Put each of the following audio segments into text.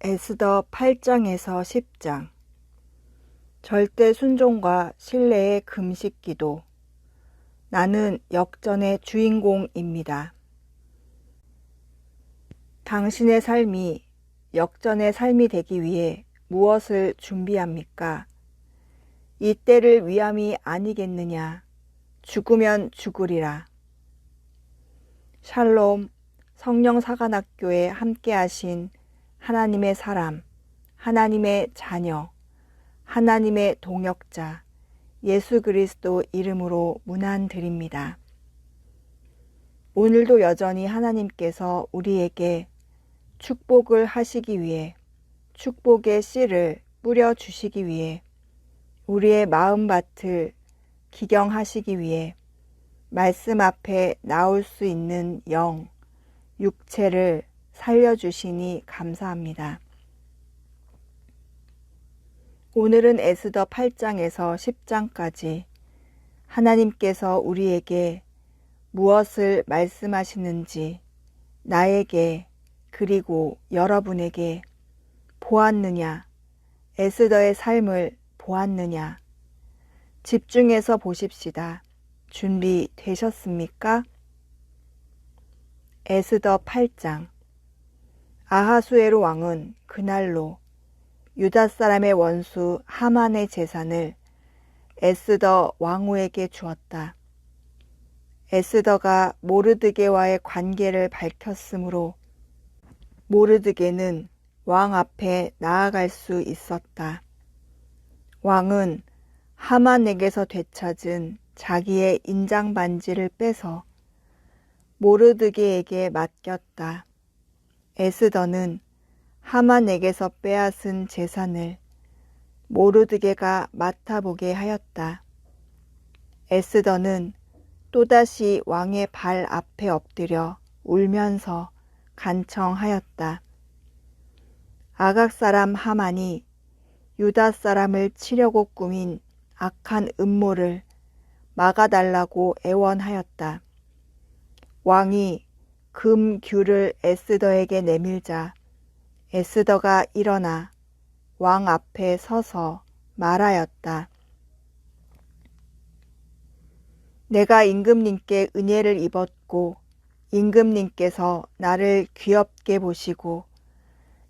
에스더 8장에서 10장. 절대 순종과 신뢰의 금식 기도. 나는 역전의 주인공입니다. 당신의 삶이 역전의 삶이 되기 위해 무엇을 준비합니까? 이 때를 위함이 아니겠느냐. 죽으면 죽으리라. 샬롬, 성령사관학교에 함께하신 하나님의 사람, 하나님의 자녀, 하나님의 동역자, 예수 그리스도 이름으로 문안드립니다. 오늘도 여전히 하나님께서 우리에게 축복을 하시기 위해, 축복의 씨를 뿌려주시기 위해, 우리의 마음밭을 기경하시기 위해 말씀 앞에 나올 수 있는 영, 육체를 살려주시니 감사합니다. 오늘은 에스더 8장에서 10장까지 하나님께서 우리에게 무엇을 말씀하시는지 나에게 그리고 여러분에게 보았느냐, 에스더의 삶을 보았느냐, 집중해서 보십시다. 준비되셨습니까? 에스더 8장. 아하수에로 왕은 그날로 유다 사람의 원수 하만의 재산을 에스더 왕후에게 주었다. 에스더가 모르드게와의 관계를 밝혔으므로 모르드게는 왕 앞에 나아갈 수 있었다. 왕은 하만에게서 되찾은 자기의 인장 반지를 빼서 모르드게에게 맡겼다. 에스더는 하만에게서 빼앗은 재산을 모르드게가 맡아보게 하였다. 에스더는 또다시 왕의 발 앞에 엎드려 울면서 간청하였다. 아각 사람 하만이 유다 사람을 치려고 꾸민 악한 음모를 막아달라고 애원하였다. 왕이 금 귤을 에스더에게 내밀자 에스더가 일어나 왕 앞에 서서 말하였다. 내가 임금님께 은혜를 입었고 임금님께서 나를 귀엽게 보시고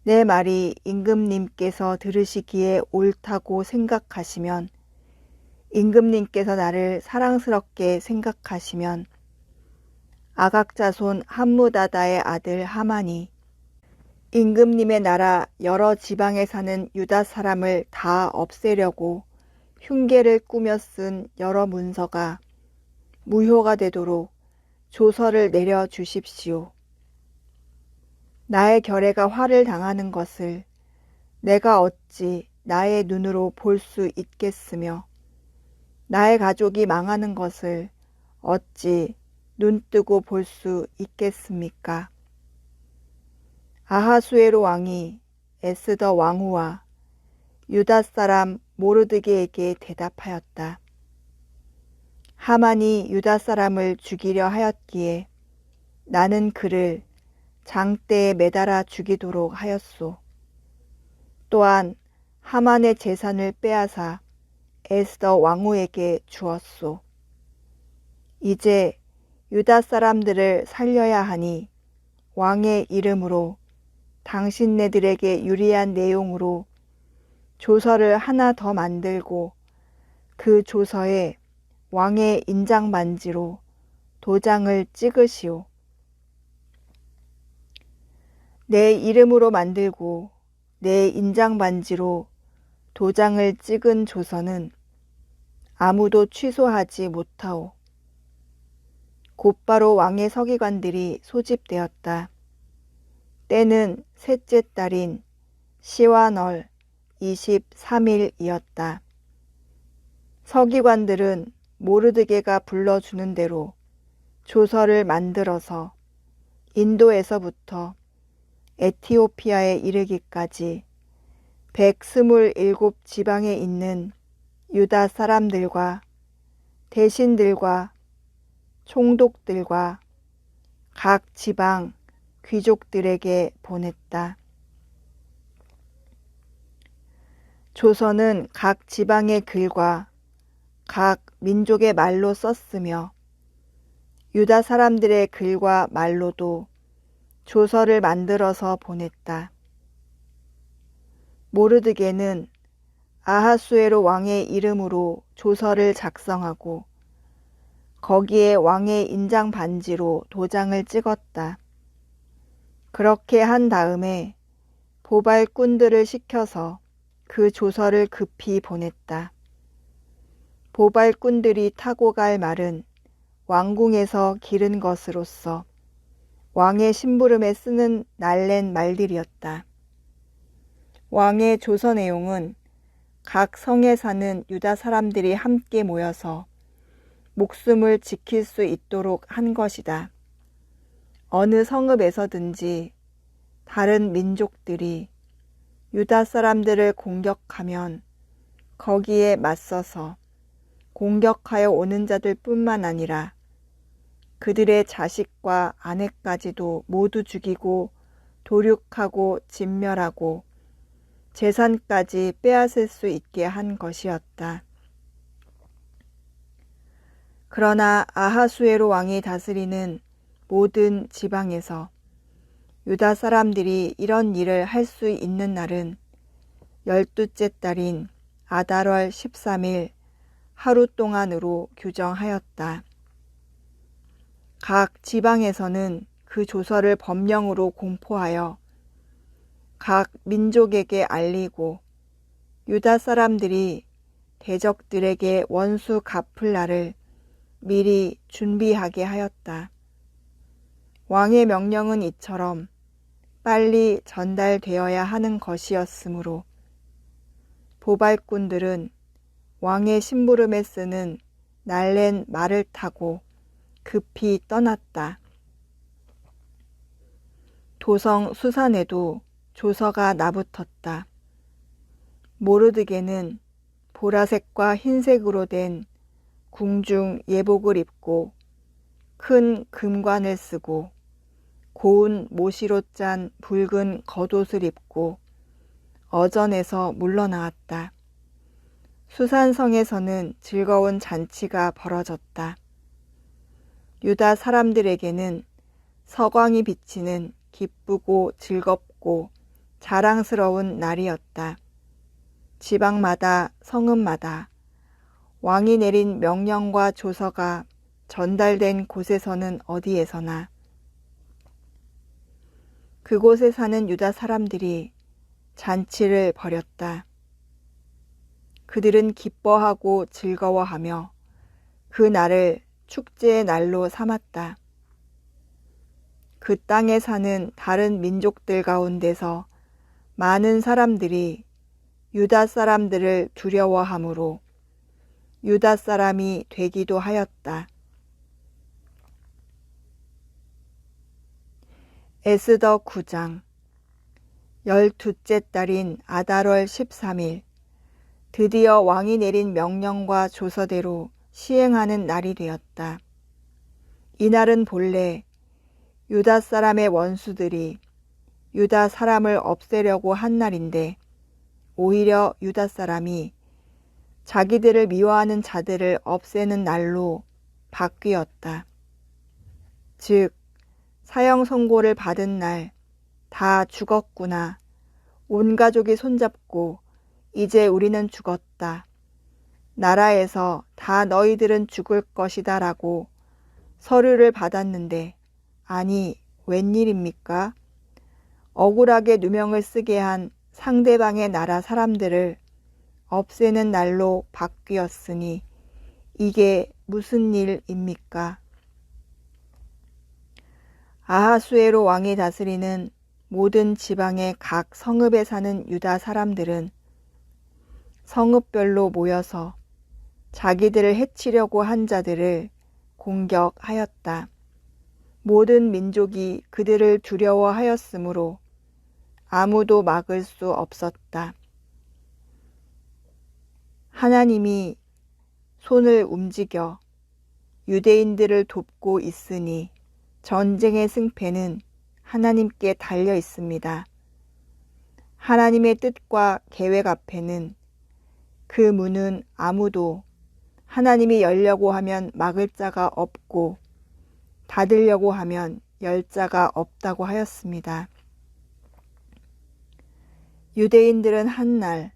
내 말이 임금님께서 들으시기에 옳다고 생각하시면 임금님께서 나를 사랑스럽게 생각하시면 아각 자손 함무다다의 아들 하만이 임금님의 나라 여러 지방에 사는 유다 사람을 다 없애려고 흉계를 꾸며 쓴 여러 문서가 무효가 되도록 조서를 내려 주십시오. 나의 결애가 화를 당하는 것을 내가 어찌 나의 눈으로 볼 수 있겠으며 나의 가족이 망하는 것을 어찌 눈뜨고 볼 수 있겠습니까? 아하수에로 왕이 에스더 왕후와 유다 사람 모르드게에게 대답하였다. 하만이 유다 사람을 죽이려 하였기에 나는 그를 장대에 매달아 죽이도록 하였소. 또한 하만의 재산을 빼앗아 에스더 왕후에게 주었소. 이제 유다 사람들을 살려야 하니 왕의 이름으로 당신네들에게 유리한 내용으로 조서를 하나 더 만들고 그 조서에 왕의 인장 반지로 도장을 찍으시오. 내 이름으로 만들고 내 인장 반지로 도장을 찍은 조서는 아무도 취소하지 못하오. 곧바로 왕의 서기관들이 소집되었다. 때는 셋째 달인 시완월 23일이었다. 서기관들은 모르드게가 불러주는 대로 조서를 만들어서 인도에서부터 에티오피아에 이르기까지 127지방에 있는 유다 사람들과 대신들과 총독들과 각 지방 귀족들에게 보냈다. 조서는 각 지방의 글과 각 민족의 말로 썼으며 유다 사람들의 글과 말로도 조서를 만들어서 보냈다. 모르드게는 아하수에로 왕의 이름으로 조서를 작성하고 거기에 왕의 인장 반지로 도장을 찍었다. 그렇게 한 다음에 보발꾼들을 시켜서 그 조서를 급히 보냈다. 보발꾼들이 타고 갈 말은 왕궁에서 기른 것으로서 왕의 심부름에 쓰는 날랜 말들이었다. 왕의 조서 내용은 각 성에 사는 유다 사람들이 함께 모여서 목숨을 지킬 수 있도록 한 것이다. 어느 성읍에서든지 다른 민족들이 유다 사람들을 공격하면 거기에 맞서서 공격하여 오는 자들 뿐만 아니라 그들의 자식과 아내까지도 모두 죽이고 도륙하고 진멸하고 재산까지 빼앗을 수 있게 한 것이었다. 그러나 아하수에로 왕이 다스리는 모든 지방에서 유다 사람들이 이런 일을 할 수 있는 날은 12째 달인 아달월 13일 하루 동안으로 규정하였다. 각 지방에서는 그 조서를 법령으로 공포하여 각 민족에게 알리고 유다 사람들이 대적들에게 원수 갚을 날을 미리 준비하게 하였다. 왕의 명령은 이처럼 빨리 전달되어야 하는 것이었으므로 보발꾼들은 왕의 심부름에 쓰는 날랜 말을 타고 급히 떠났다. 도성 수산에도 조서가 나붙었다. 모르드게는 보라색과 흰색으로 된 궁중 예복을 입고 큰 금관을 쓰고 고운 모시로 짠 붉은 겉옷을 입고 어전에서 물러나왔다. 수산성에서는 즐거운 잔치가 벌어졌다. 유다 사람들에게는 서광이 비치는 기쁘고 즐겁고 자랑스러운 날이었다. 지방마다 성읍마다 왕이 내린 명령과 조서가 전달된 곳에서는 어디에서나 그곳에 사는 유다 사람들이 잔치를 벌였다. 그들은 기뻐하고 즐거워하며 그 날을 축제의 날로 삼았다. 그 땅에 사는 다른 민족들 가운데서 많은 사람들이 유다 사람들을 두려워하므로 유다 사람이 되기도 하였다. 에스더 9장 12째 달인 아달월 13일 드디어 왕이 내린 명령과 조서대로 시행하는 날이 되었다. 이날은 본래 유다 사람의 원수들이 유다 사람을 없애려고 한 날인데 오히려 유다 사람이 자기들을 미워하는 자들을 없애는 날로 바뀌었다. 즉 사형 선고를 받은 날 다 죽었구나. 온 가족이 손잡고 이제 우리는 죽었다. 나라에서 다 너희들은 죽을 것이다 라고 서류를 받았는데 아니 웬일입니까? 억울하게 누명을 쓰게 한 상대방의 나라 사람들을 없애는 날로 바뀌었으니 이게 무슨 일입니까? 아하수에로 왕이 다스리는 모든 지방의 각 성읍에 사는 유다 사람들은 성읍별로 모여서 자기들을 해치려고 한 자들을 공격하였다. 모든 민족이 그들을 두려워하였으므로 아무도 막을 수 없었다. 하나님이 손을 움직여 유대인들을 돕고 있으니 전쟁의 승패는 하나님께 달려 있습니다. 하나님의 뜻과 계획 앞에는 그 문은 아무도 하나님이 열려고 하면 막을 자가 없고 닫으려고 하면 열 자가 없다고 하였습니다. 유대인들은 한날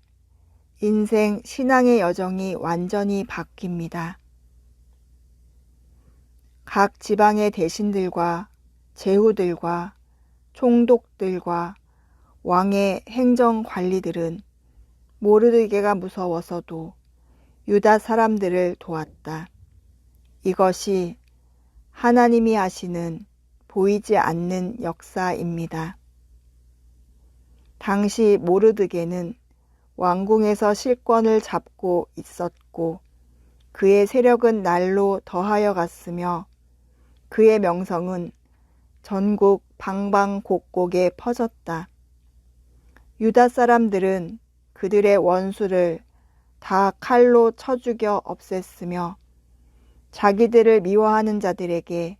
인생 신앙의 여정이 완전히 바뀝니다. 각 지방의 대신들과 제후들과 총독들과 왕의 행정관리들은 모르드게가 무서워서도 유다 사람들을 도왔다. 이것이 하나님이 하시는 보이지 않는 역사입니다. 당시 모르드게는 왕궁에서 실권을 잡고 있었고 그의 세력은 날로 더하여 갔으며 그의 명성은 전국 방방곡곡에 퍼졌다. 유다 사람들은 그들의 원수를 다 칼로 쳐 죽여 없앴으며 자기들을 미워하는 자들에게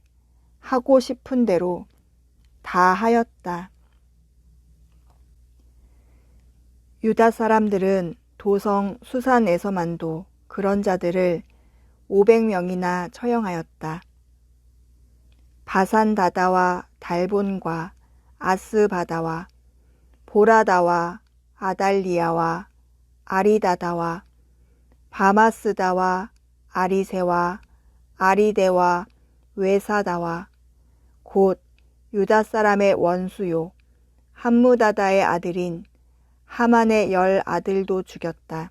하고 싶은 대로 다 하였다. 유다 사람들은 도성 수산에서만도 그런 자들을 500명이나 처형하였다. 바산다다와 달본과 아스바다와 보라다와 아달리아와 아리다다와 바마스다와 아리세와 아리데와 외사다와 곧 유다 사람의 원수요 함무다다의 아들인 하만의 10 아들도 죽였다.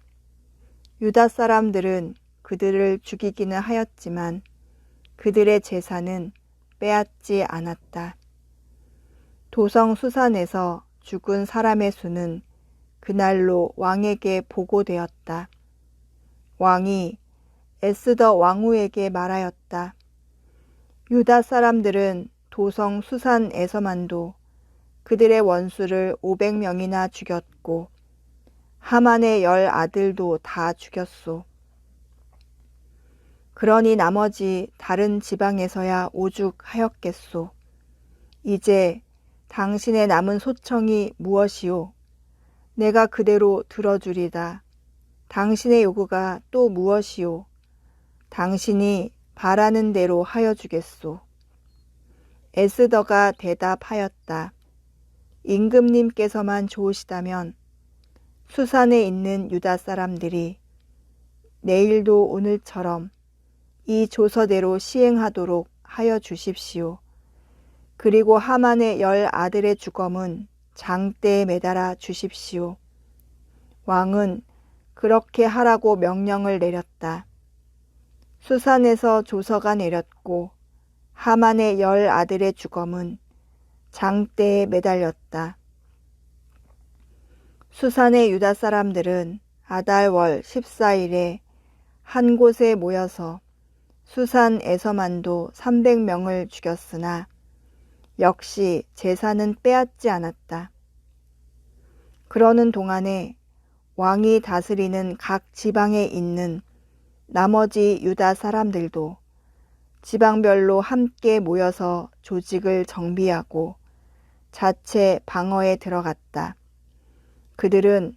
유다 사람들은 그들을 죽이기는 하였지만 그들의 재산은 빼앗지 않았다. 도성 수산에서 죽은 사람의 수는 그날로 왕에게 보고되었다. 왕이 에스더 왕후에게 말하였다. 유다 사람들은 도성 수산에서만도 그들의 원수를 500명이나 죽였고 하만의 10 아들도 다 죽였소. 그러니 나머지 다른 지방에서야 오죽하였겠소. 이제 당신의 남은 소청이 무엇이오? 내가 그대로 들어주리다. 당신의 요구가 또 무엇이오? 당신이 바라는 대로 하여 주겠소. 에스더가 대답하였다. 임금님께서만 좋으시다면 수산에 있는 유다 사람들이 내일도 오늘처럼 이 조서대로 시행하도록 하여 주십시오. 그리고 하만의 10 아들의 주검은 장대에 매달아 주십시오. 왕은 그렇게 하라고 명령을 내렸다. 수산에서 조서가 내렸고 하만의 10 아들의 주검은 장대에 매달렸다. 수산의 유다 사람들은 아달월 14일에 한 곳에 모여서 수산에서만도 300명을 죽였으나 역시 재산은 빼앗지 않았다. 그러는 동안에 왕이 다스리는 각 지방에 있는 나머지 유다 사람들도 지방별로 함께 모여서 조직을 정비하고 자체 방어에 들어갔다. 그들은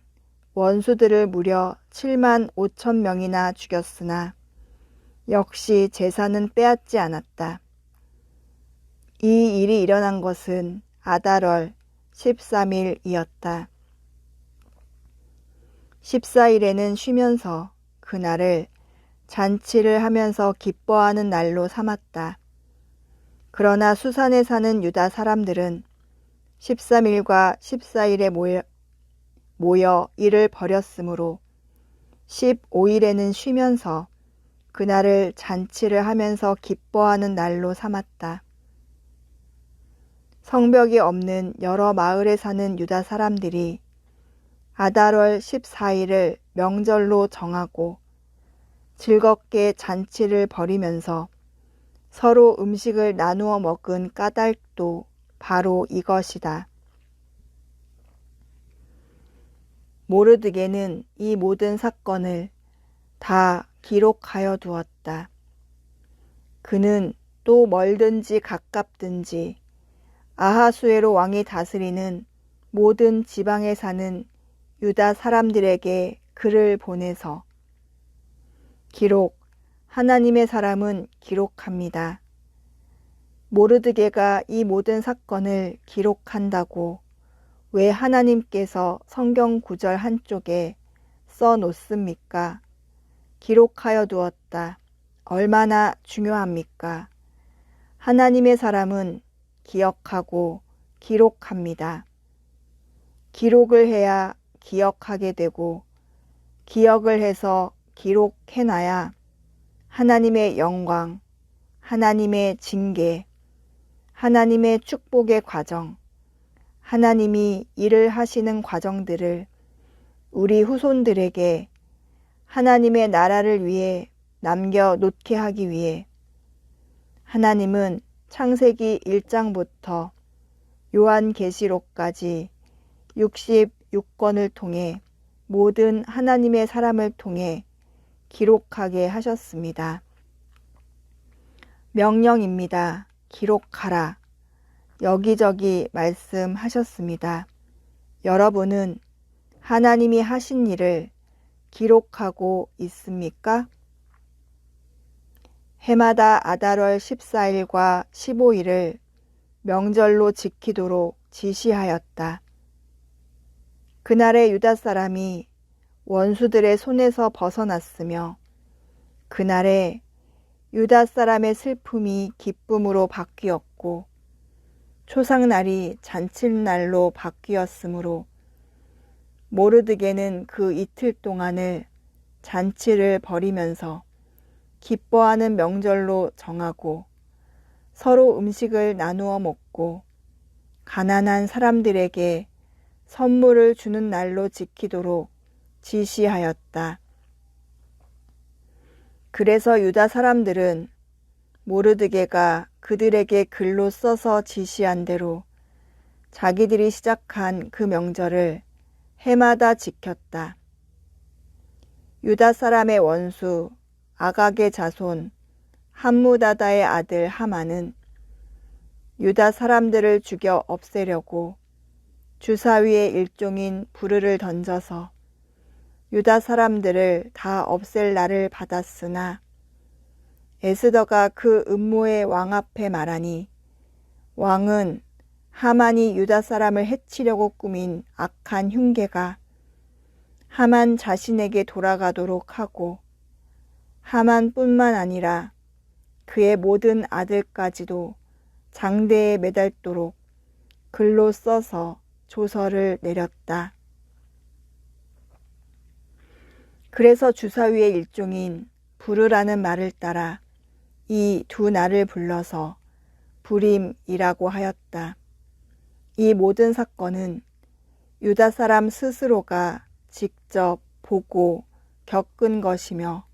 원수들을 무려 7만 5천 명이나 죽였으나 역시 재산은 빼앗지 않았다. 이 일이 일어난 것은 아달월 13일이었다. 14일에는 쉬면서 그날을 잔치를 하면서 기뻐하는 날로 삼았다. 그러나 수산에 사는 유다 사람들은 13일과 14일에 모여 일을 벌였으므로 15일에는 쉬면서 그날을 잔치를 하면서 기뻐하는 날로 삼았다. 성벽이 없는 여러 마을에 사는 유다 사람들이 아달월 14일을 명절로 정하고 즐겁게 잔치를 벌이면서 서로 음식을 나누어 먹은 까닭도 바로 이것이다. 모르드게는 이 모든 사건을 다 기록하여 두었다. 그는 또 멀든지 가깝든지 아하수에로 왕이 다스리는 모든 지방에 사는 유다 사람들에게 글을 보내서 기록 하나님의 사람은 기록합니다. 모르드게가 이 모든 사건을 기록한다고 왜 하나님께서 성경 구절 한쪽에 써 놓습니까? 기록하여 두었다. 얼마나 중요합니까? 하나님의 사람은 기억하고 기록합니다. 기록을 해야 기억하게 되고 기억을 해서 기록해놔야 하나님의 영광, 하나님의 징계, 하나님의 축복의 과정, 하나님이 일을 하시는 과정들을 우리 후손들에게 하나님의 나라를 위해 남겨놓게 하기 위해 하나님은 창세기 1장부터 요한계시록까지 66권을 통해 모든 하나님의 사람을 통해 기록하게 하셨습니다. 명령입니다. 기록하라. 여기저기 말씀하셨습니다. 여러분은 하나님이 하신 일을 기록하고 있습니까? 해마다 아달월 14일과 15일을 명절로 지키도록 지시하였다. 그날에 유다 사람이 원수들의 손에서 벗어났으며 그날에 유다 사람의 슬픔이 기쁨으로 바뀌었고 초상날이 잔칫날로 바뀌었으므로 모르드게는 그 이틀 동안을 잔치를 벌이면서 기뻐하는 명절로 정하고 서로 음식을 나누어 먹고 가난한 사람들에게 선물을 주는 날로 지키도록 지시하였다. 그래서 유다 사람들은 모르드게가 그들에게 글로 써서 지시한 대로 자기들이 시작한 그 명절을 해마다 지켰다. 유다 사람의 원수 아각의 자손 함무다다의 아들 하만은 유다 사람들을 죽여 없애려고 주사위의 일종인 부르를 던져서 유다 사람들을 다 없앨 날을 받았으나 에스더가 그 음모의 왕 앞에 말하니 왕은 하만이 유다 사람을 해치려고 꾸민 악한 흉계가 하만 자신에게 돌아가도록 하고 하만뿐만 아니라 그의 모든 아들까지도 장대에 매달도록 글로 써서 조서를 내렸다. 그래서 주사위의 일종인 부르라는 말을 따라 이 두 날을 불러서 부림이라고 하였다. 이 모든 사건은 유다 사람 스스로가 직접 보고 겪은 것이며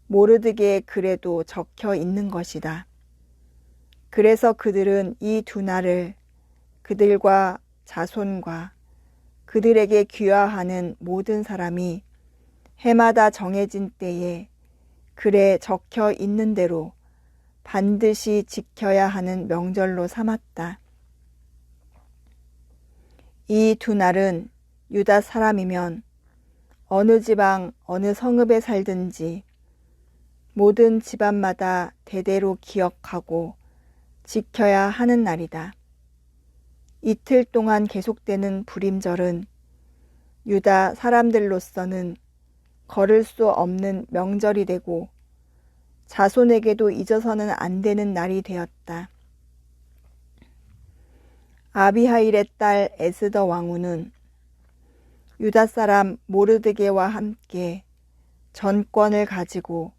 모르드게의 글에도 적혀 있는 것이다. 그래서 그들은 이 두 날을 그들과 자손과 그들에게 귀화하는 모든 사람이 해마다 정해진 때에 글에 적혀 있는 대로 반드시 지켜야 하는 명절로 삼았다. 이 두 날은 유다 사람이면 어느 지방 어느 성읍에 살든지 모든 집안마다 대대로 기억하고 지켜야 하는 날이다. 이틀 동안 계속되는 불임절은 유다 사람들로서는 걸을 수 없는 명절이 되고 자손에게도 잊어서는 안 되는 날이 되었다. 아비하일의 딸 에스더 왕후는 유다 사람 모르드게와 함께 전권을 가지고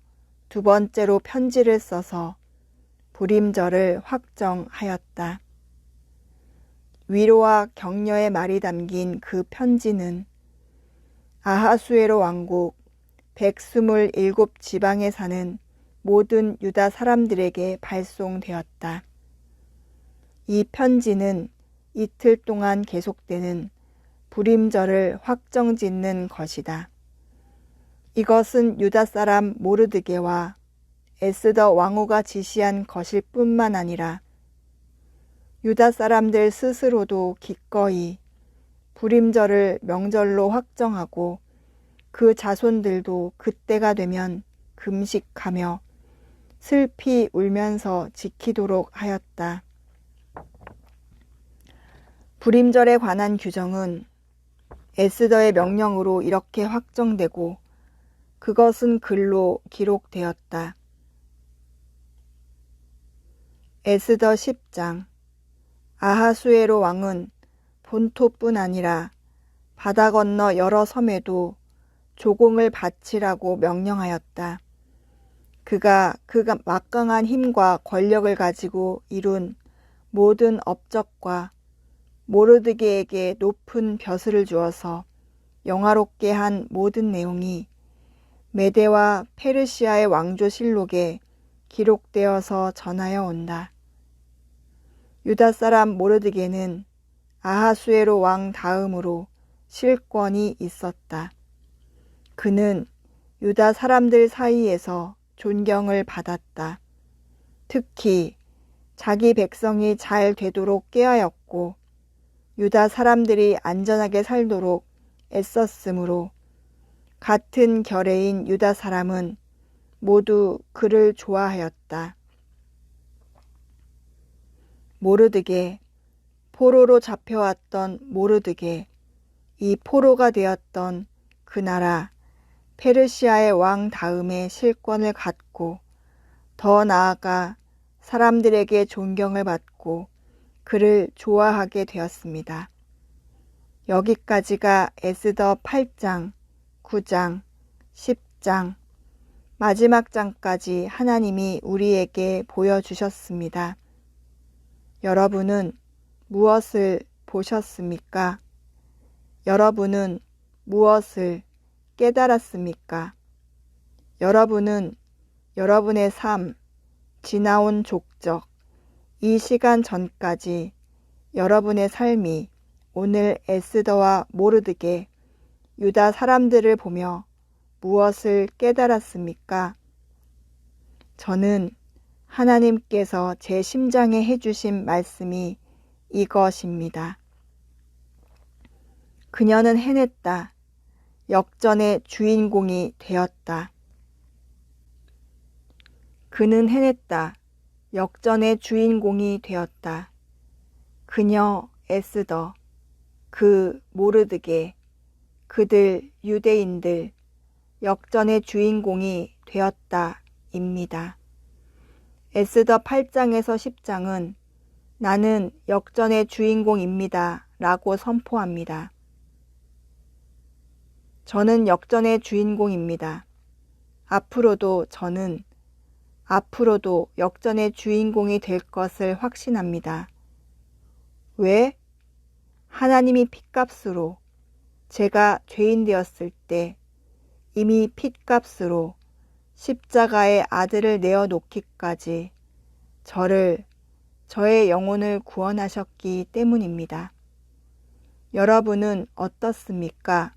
두 번째로 편지를 써서 불임절을 확정하였다. 위로와 격려의 말이 담긴 그 편지는 아하수에로 왕국 127지방에 사는 모든 유다 사람들에게 발송되었다. 이 편지는 이틀 동안 계속되는 불임절을 확정짓는 것이다. 이것은 유다 사람 모르드게와 에스더 왕후가 지시한 것일 뿐만 아니라 유다 사람들 스스로도 기꺼이 불임절을 명절로 확정하고 그 자손들도 그때가 되면 금식하며 슬피 울면서 지키도록 하였다. 불임절에 관한 규정은 에스더의 명령으로 이렇게 확정되고 그것은 글로 기록되었다. 에스더 10장. 아하수에로 왕은 본토뿐 아니라 바다 건너 여러 섬에도 조공을 바치라고 명령하였다. 그가 막강한 힘과 권력을 가지고 이룬 모든 업적과 모르드게에게 높은 벼슬을 주어서 영화롭게 한 모든 내용이 메데와 페르시아의 왕조실록에 기록되어서 전하여 온다. 유다 사람 모르드게는 아하수에로 왕 다음으로 실권이 있었다. 그는 유다 사람들 사이에서 존경을 받았다. 특히 자기 백성이 잘 되도록 꾀하였고 유다 사람들이 안전하게 살도록 애썼으므로 같은 결의인 유다 사람은 모두 그를 좋아하였다. 모르드게, 포로로 잡혀왔던 모르드게, 이 포로가 되었던 그 나라 페르시아의 왕 다음에 실권을 갖고 더 나아가 사람들에게 존경을 받고 그를 좋아하게 되었습니다. 여기까지가 에스더 8장, 9장, 10장, 마지막 장까지 하나님이 우리에게 보여주셨습니다. 여러분은 무엇을 보셨습니까? 여러분은 무엇을 깨달았습니까? 여러분은 여러분의 삶, 지나온 족적, 이 시간 전까지 여러분의 삶이 오늘 에스더와 모르드게, 유다 사람들을 보며 무엇을 깨달았습니까? 저는 하나님께서 제 심장에 해주신 말씀이 이것입니다. 그녀는 해냈다. 역전의 주인공이 되었다. 그는 해냈다. 역전의 주인공이 되었다. 그녀 에스더, 그 모르드게, 그들 유대인들, 역전의 주인공이 되었다입니다. 에스더 8장에서 10장은 나는 역전의 주인공입니다 라고 선포합니다. 저는 역전의 주인공입니다. 앞으로도 역전의 주인공이 될 것을 확신합니다. 왜? 하나님이 핏값으로 제가 죄인 되었을 때 이미 핏값으로 십자가에 아들을 내어놓기까지 저의 영혼을 구원하셨기 때문입니다. 여러분은 어떻습니까?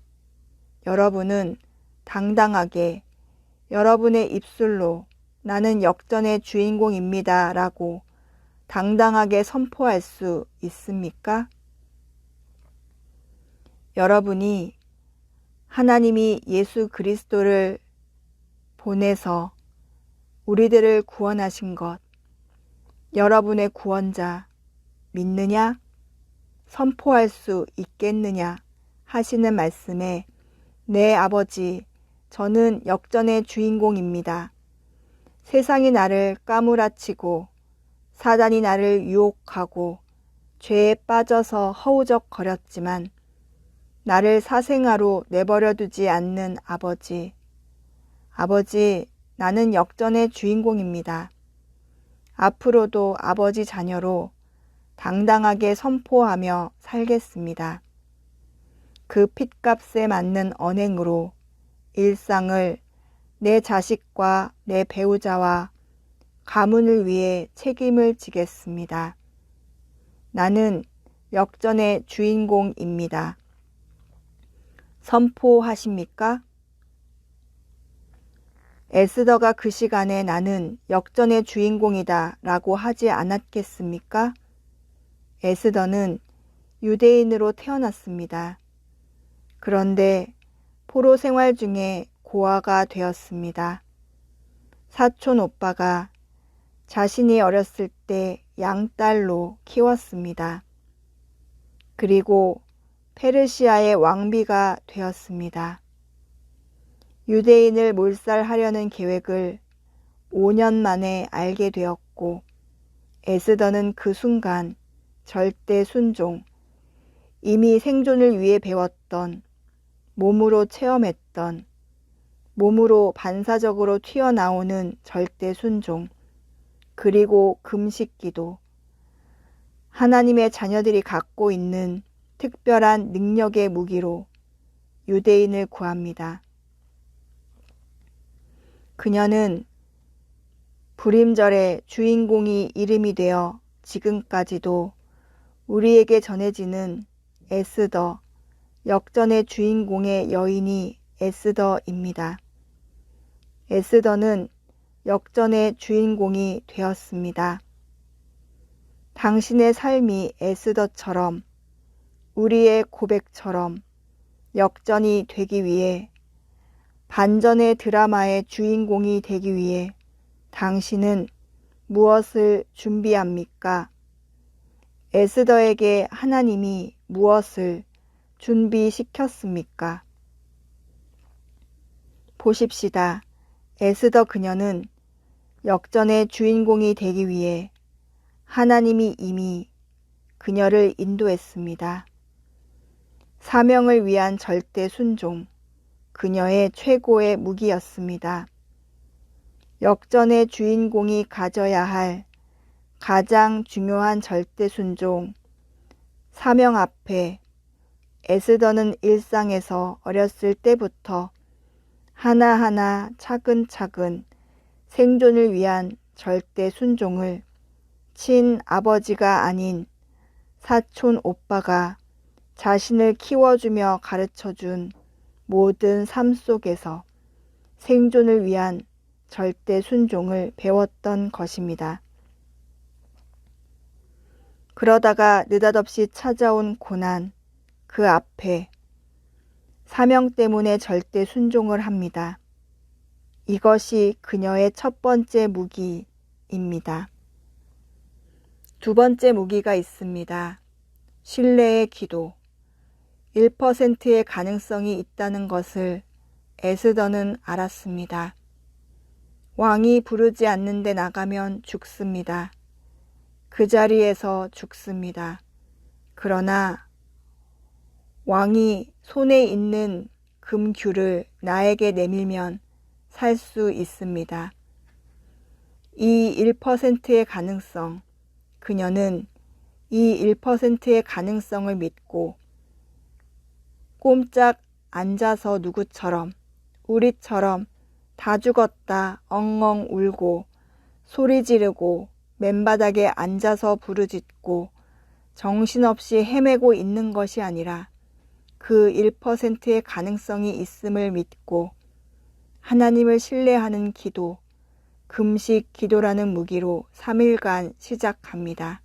여러분은 당당하게 여러분의 입술로 나는 역전의 주인공입니다 라고 당당하게 선포할 수 있습니까? 여러분이 하나님이 예수 그리스도를 보내서 우리들을 구원하신 것, 여러분의 구원자 믿느냐? 선포할 수 있겠느냐? 하시는 말씀에 네 아버지, 저는 역전의 주인공입니다. 세상이 나를 까무라치고 사단이 나를 유혹하고 죄에 빠져서 허우적거렸지만 나를 사생아로 내버려두지 않는 아버지, 나는 역전의 주인공입니다. 앞으로도 아버지 자녀로 당당하게 선포하며 살겠습니다. 그 핏값에 맞는 언행으로 일상을 내 자식과 내 배우자와 가문을 위해 책임을 지겠습니다. 나는 역전의 주인공입니다. 선포하십니까? 에스더가 그 시간에 나는 역전의 주인공이다 라고 하지 않았겠습니까? 에스더는 유대인으로 태어났습니다. 그런데 포로 생활 중에 고아가 되었습니다. 사촌 오빠가 자신이 어렸을 때 양딸로 키웠습니다. 그리고 페르시아의 왕비가 되었습니다. 유대인을 몰살하려는 계획을 5년 만에 알게 되었고 에스더는 그 순간 절대 순종, 이미 생존을 위해 배웠던, 몸으로 체험했던, 몸으로 반사적으로 튀어나오는 절대 순종, 그리고 금식기도, 하나님의 자녀들이 갖고 있는 특별한 능력의 무기로 유대인을 구합니다. 그녀는 불임절의 주인공이 이름이 되어 지금까지도 우리에게 전해지는 에스더, 역전의 주인공의 여인이 에스더입니다. 에스더는 역전의 주인공이 되었습니다. 당신의 삶이 에스더처럼, 우리의 고백처럼 역전이 되기 위해, 반전의 드라마의 주인공이 되기 위해 당신은 무엇을 준비합니까? 에스더에게 하나님이 무엇을 준비시켰습니까? 보십시다. 에스더 그녀는 역전의 주인공이 되기 위해 하나님이 이미 그녀를 인도했습니다. 사명을 위한 절대 순종, 그녀의 최고의 무기였습니다. 역전의 주인공이 가져야 할 가장 중요한 절대 순종, 사명 앞에 에스더는 일상에서 어렸을 때부터 하나하나 차근차근 생존을 위한 절대 순종을 친아버지가 아닌 사촌 오빠가 자신을 키워주며 가르쳐준 모든 삶 속에서 생존을 위한 절대 순종을 배웠던 것입니다. 그러다가 느닷없이 찾아온 고난, 그 앞에 사명 때문에 절대 순종을 합니다. 이것이 그녀의 첫 번째 무기입니다. 두 번째 무기가 있습니다. 신뢰의 기도. 1%의 가능성이 있다는 것을 에스더는 알았습니다. 왕이 부르지 않는데 나가면 죽습니다. 그 자리에서 죽습니다. 그러나 왕이 손에 있는 금규를 나에게 내밀면 살 수 있습니다. 이 1%의 가능성, 그녀는 이 1%의 가능성을 믿고 꼼짝 앉아서 누구처럼, 우리처럼 다 죽었다 엉엉 울고 소리 지르고 맨바닥에 앉아서 부르짖고 정신없이 헤매고 있는 것이 아니라 그 1%의 가능성이 있음을 믿고 하나님을 신뢰하는 기도, 금식 기도라는 무기로 3일간 시작합니다.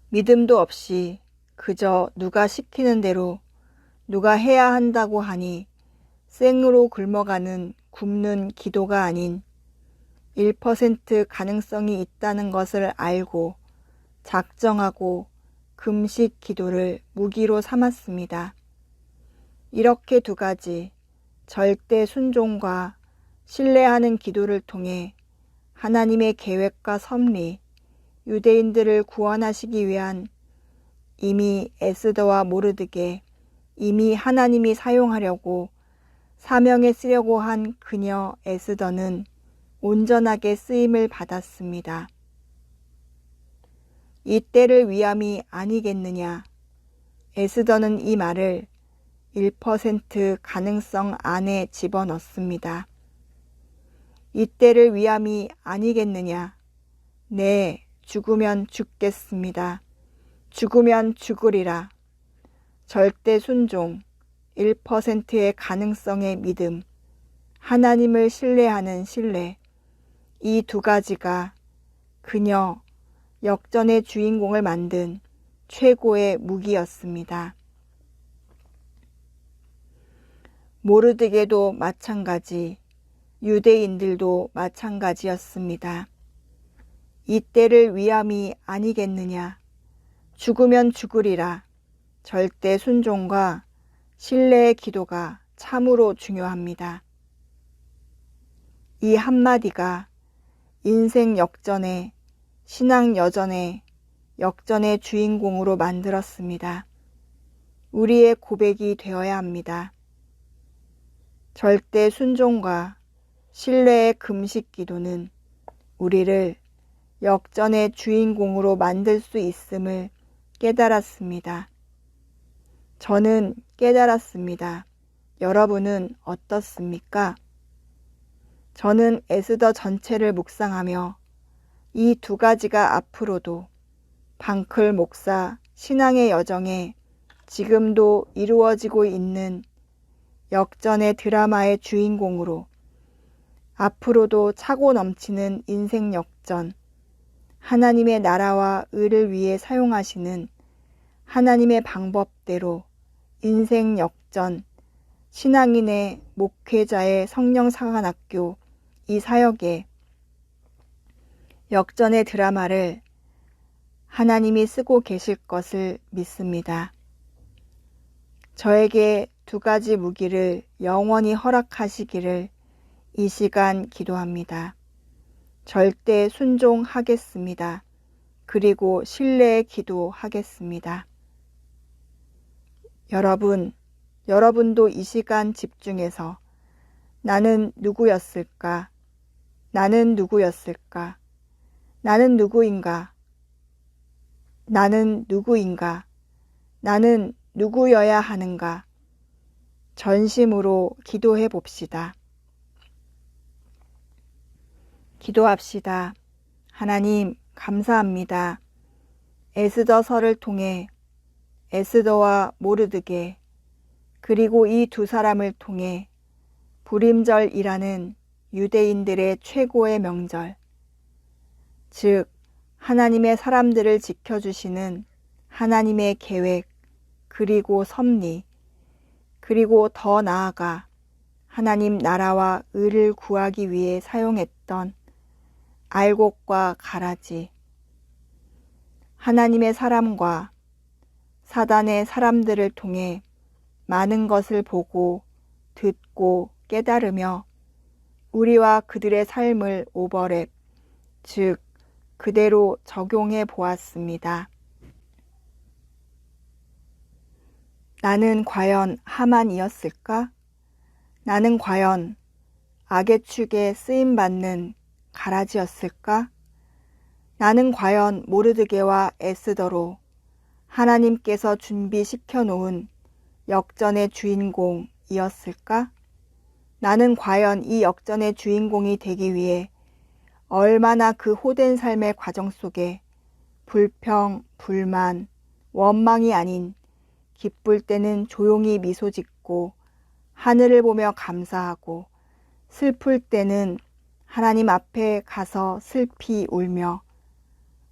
믿음도 없이 그저 누가 시키는 대로 누가 해야 한다고 하니 생으로 굶어가는 굶는 기도가 아닌 1% 가능성이 있다는 것을 알고 작정하고 금식 기도를 무기로 삼았습니다. 이렇게 두 가지, 절대 순종과 신뢰하는 기도를 통해 하나님의 계획과 섭리, 유대인들을 구원하시기 위한 이미 에스더와 모르드게 이미 하나님이 사용하려고 사명에 쓰려고 한 그녀 에스더는 온전하게 쓰임을 받았습니다. 이 때를 위함이 아니겠느냐. 에스더는 이 말을 1% 가능성 안에 집어넣습니다. 이 때를 위함이 아니겠느냐. 네, 죽으면 죽겠습니다. 죽으면 죽으리라. 절대 순종, 1%의 가능성의 믿음, 하나님을 신뢰하는 신뢰, 이 두 가지가 그녀 역전의 주인공을 만든 최고의 무기였습니다. 모르드게도 마찬가지, 유대인들도 마찬가지였습니다. 이때를 위함이 아니겠느냐. 죽으면 죽으리라. 절대 순종과 신뢰의 기도가 참으로 중요합니다. 이 한마디가 인생 역전의, 신앙 여전의 역전의 주인공으로 만들었습니다. 우리의 고백이 되어야 합니다. 절대 순종과 신뢰의 금식 기도는 우리를 역전의 주인공으로 만들 수 있음을 깨달았습니다. 저는 깨달았습니다. 여러분은 어떻습니까? 저는 에스더 전체를 묵상하며 이 두 가지가 앞으로도 방클 목사 신앙의 여정에 지금도 이루어지고 있는 역전의 드라마의 주인공으로 앞으로도 차고 넘치는 인생 역전, 하나님의 나라와 의를 위해 사용하시는 하나님의 방법대로 인생 역전, 신앙인의 목회자의 성령사관학교 이 사역에 역전의 드라마를 하나님이 쓰고 계실 것을 믿습니다. 저에게 두 가지 무기를 영원히 허락하시기를 이 시간 기도합니다. 절대 순종하겠습니다. 그리고 신뢰의 기도하겠습니다. 여러분도 이 시간 집중해서 나는 누구였을까? 나는 누구였을까? 나는 누구인가? 나는 누구인가? 나는 누구여야 하는가? 전심으로 기도해 봅시다. 기도합시다. 하나님, 감사합니다. 에스더서를 통해 에스더와 모르드게 그리고 이 두 사람을 통해 불임절이라는 유대인들의 최고의 명절, 즉 하나님의 사람들을 지켜주시는 하나님의 계획, 그리고 섭리, 그리고 더 나아가 하나님 나라와 의를 구하기 위해 사용했던 알곡과 가라지, 하나님의 사람과 사단의 사람들을 통해 많은 것을 보고 듣고 깨달으며 우리와 그들의 삶을 오버랩, 즉 그대로 적용해 보았습니다. 나는 과연 하만이었을까? 나는 과연 악의 축에 쓰임받는 가라지였을까? 나는 과연 모르드게와 에스더로 하나님께서 준비시켜 놓은 역전의 주인공이었을까? 나는 과연 이 역전의 주인공이 되기 위해 얼마나 그 호된 삶의 과정 속에 불평, 불만, 원망이 아닌 기쁠 때는 조용히 미소 짓고 하늘을 보며 감사하고 슬플 때는 하나님 앞에 가서 슬피 울며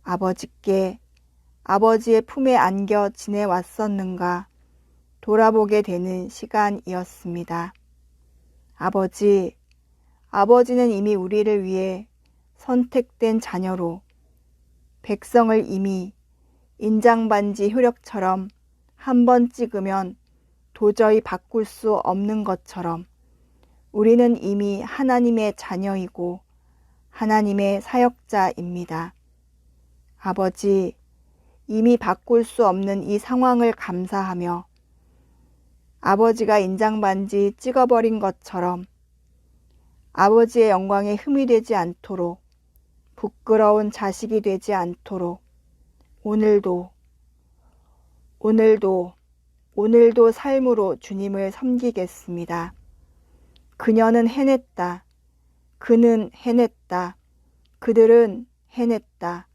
아버지께 아버지의 품에 안겨 지내왔었는가 돌아보게 되는 시간이었습니다. 아버지는 이미 우리를 위해 선택된 자녀로 백성을 이미 인장반지 효력처럼 한 번 찍으면 도저히 바꿀 수 없는 것처럼 우리는 이미 하나님의 자녀이고 하나님의 사역자입니다. 아버지, 이미 바꿀 수 없는 이 상황을 감사하며 아버지가 인장반지 찍어버린 것처럼 아버지의 영광에 흠이 되지 않도록 부끄러운 자식이 되지 않도록 오늘도 삶으로 주님을 섬기겠습니다. 그녀는 해냈다. 그는 해냈다. 그들은 해냈다.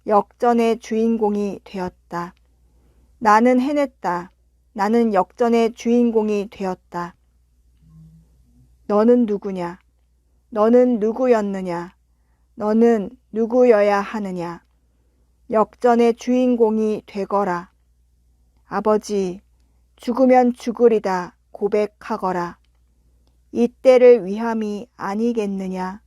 역전의 주인공이 되었다. 나는 해냈다. 나는 역전의 주인공이 되었다. 너는 누구냐? 너는 누구였느냐? 너는 누구여야 하느냐? 역전의 주인공이 되거라. 아버지, 죽으면 죽으리다 고백하거라. 이 때를 위함이 아니겠느냐.